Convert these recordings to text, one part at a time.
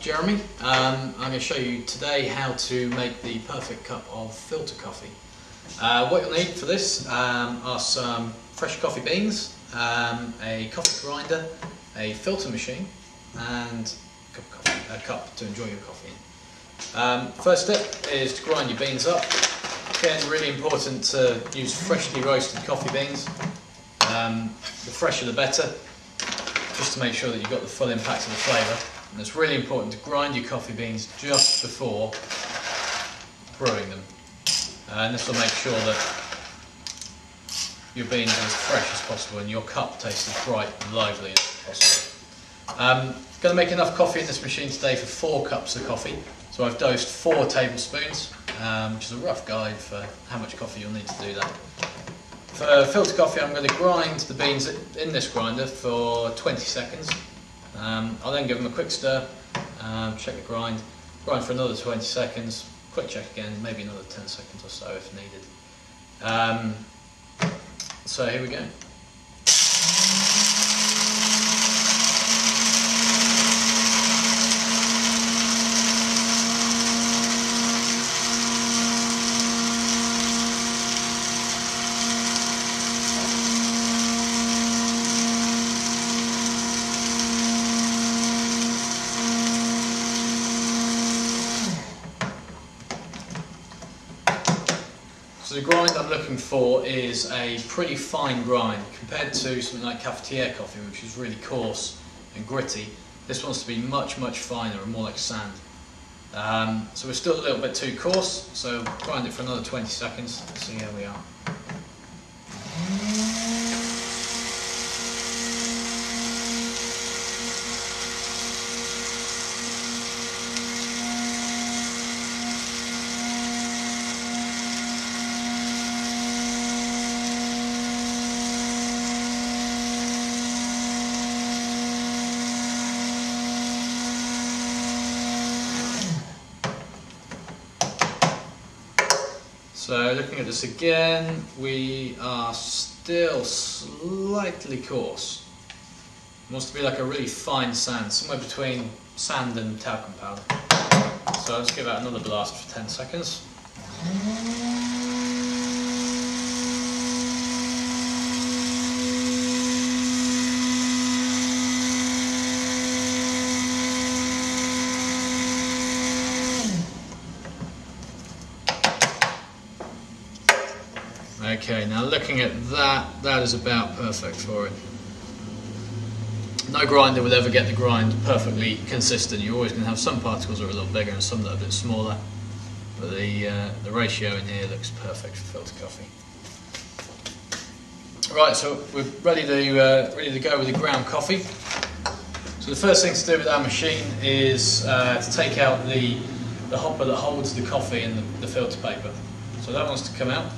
Jeremy. I'm going to show you today how to make the perfect cup of filter coffee. What you'll need for this are some fresh coffee beans, a coffee grinder, a filter machine and a cup to enjoy your coffee in. First step is to grind your beans up. Again, really important to use freshly roasted coffee beans. The fresher the better, just to make sure that you've got the full impact of the flavour. And it's really important to grind your coffee beans just before brewing them. And this will make sure that your beans are as fresh as possible and your cup tastes as bright and lively as possible. I'm going to make enough coffee in this machine today for 4 cups of coffee. So I've dosed 4 tablespoons, which is a rough guide for how much coffee you'll need to do that. For filter coffee, I'm going to grind the beans in this grinder for 20 seconds. I'll then give them a quick stir, check the grind for another 20 seconds, quick check again, maybe another 10 seconds or so if needed. So here we go. So the grind I'm looking for is a pretty fine grind compared to something like cafetiere coffee, which is really coarse and gritty. This wants to be much finer and more like sand. So we're still a little bit too coarse, so grind it for another 20 seconds, see how we are. So looking at this again, we are still slightly coarse. It wants to be like a really fine sand, somewhere between sand and talcum powder. So let's give that another blast for 10 seconds. Okay, now looking at that is about perfect for it. No grinder will ever get the grind perfectly consistent. You're always going to have some particles that are a little bigger and some that are a bit smaller. But the ratio in here looks perfect for filter coffee. Right, so we're ready to go with the ground coffee. So the first thing to do with our machine is to take out the hopper that holds the coffee and the filter paper. So that wants to come out.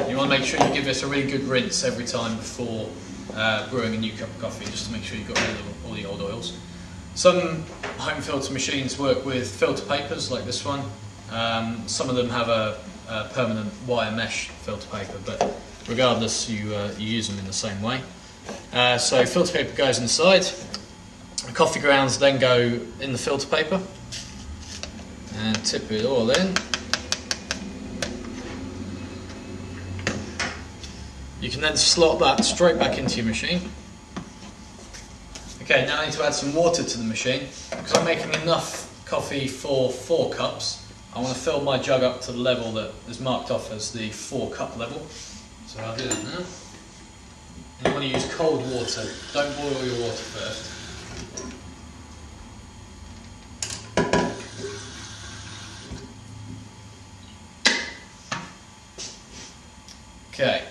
You want to make sure you give this a really good rinse every time before brewing a new cup of coffee, just to make sure you've got rid of all the old oils. Some home filter machines work with filter papers like this one. Some of them have a permanent wire mesh filter paper, but regardless, you use them in the same way. So filter paper goes inside. The coffee grounds then go in the filter paper and tip it all in. You can then slot that straight back into your machine. Okay, now I need to add some water to the machine. Because I'm making enough coffee for 4 cups, I want to fill my jug up to the level that is marked off as the 4 cup level. So I'll do that now. And you want to use cold water, don't boil your water first. Okay.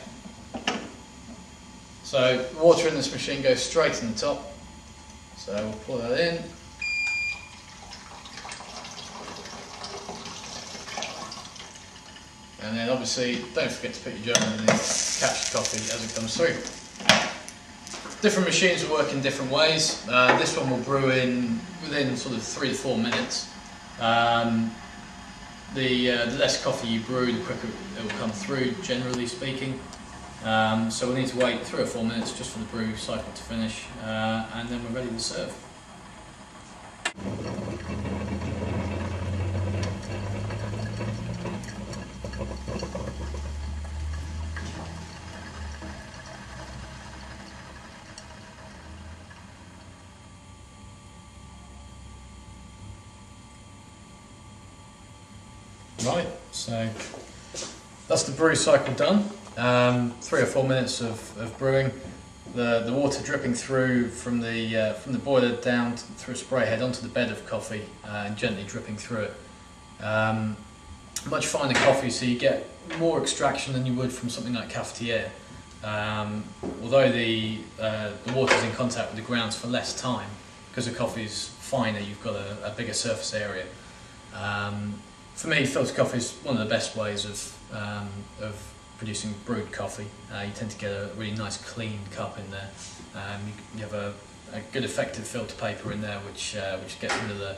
So water in this machine goes straight in the top, so we'll pour that in. And then obviously don't forget to put your jug underneath, catch the coffee as it comes through. Different machines will work in different ways. This one will brew within sort of 3 to 4 minutes. The less coffee you brew, the quicker it will come through, generally speaking. So we'll need to wait 3 or 4 minutes just for the brew cycle to finish, and then we're ready to serve. Right, so that's the brew cycle done. 3 or 4 minutes of brewing. The water dripping through from the boiler down through a spray head onto the bed of coffee and gently dripping through it. Much finer coffee, so you get more extraction than you would from something like cafetiere. Although the water is in contact with the grounds for less time, because the coffee is finer, you've got a bigger surface area. For me, filter coffee is one of the best ways of producing brewed coffee. You tend to get a really nice clean cup in there. You have a good effective filter paper in there which gets rid of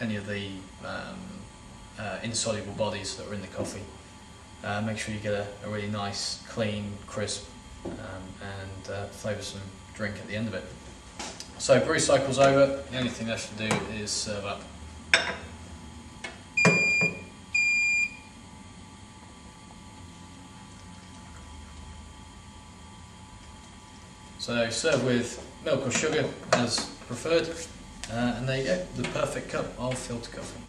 any of the insoluble bodies that are in the coffee. Make sure you get a really nice, clean, crisp and flavoursome drink at the end of it. So brew cycle's over, the only thing left to do is serve up. So serve with milk or sugar as preferred, and there you go, the perfect cup of filter coffee.